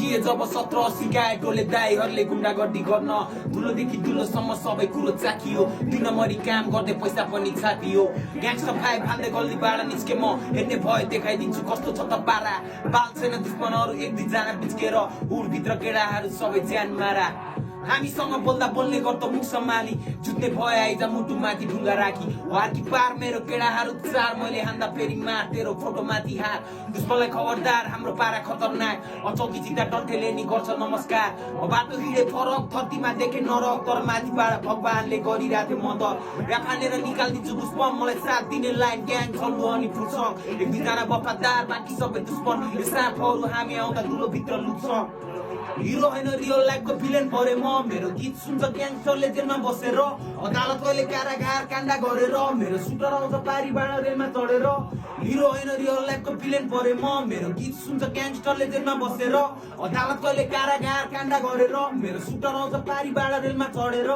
थिए जब 17-80 गायकले दाइहरूले गुण्डागर्दी गर्न धुलोदेखि धुलोसम्म सबै कुरो चाखियो दिनमरि काम गर्दै पैसा पनि छापियो ग्याङ्स्टर भाइ फाल्दै गल्लीबाट निस्के म हेर्ने भए देखाइदिन्छु कस्तो छ त पारा बाल छैन दुश्मनहरू एक दुईजना बिच्केर उरभित्र केडाहरू सबै ज्यान मारा हामीसँग बोल्दा बोल्ने गर्दा मुख सम्हाली जुत्ने भए आइज मुटु माथि ढुङ्गा राखी वार्की पार मेरो केडाहरू चार मैले हान्दा फेरि मार तेरो फोटो माथि हात दुश्मनलाई खबरदार हाम्रो पारा खतरनाक अचौकी चिन्ता डन्ठेले नि गर्छ नमस्कार बाटो हिँडे फरक धरतीमा देखे नरक तर माथिबाट भगवानले गरिरहेको थियो मदत ऱ्याप हानेर निकालिदिन्छु दुश्मन मलाई साथ दिने लाइन ग्याङ चल्नु अनि फुर्सङ एक दुईजना वफादार बाँकी सबै दुश्मन यो साँपहरू हामी आउँदा धुलोभित्र लुक्छ हिरो होइन रियल लाइफको भिलेन परे म मेरो गीत सुन्छ ग्याङ्स्टरले जेलमा बसेर अदालत कहिले कारागार काण्डा गरेर मेरो सुटर आउँछ पारीबाट रेलमा चढेर हिरो होइन रियल लाइफको भिलेन परे म मेरो गीत सुन्छ ग्याङ्स्टरले जेलमा बसेर अदालत कहिले कारागार काण्डा गरेर मेरो सुटर आउँछ पारीबाट रेलमा चढेर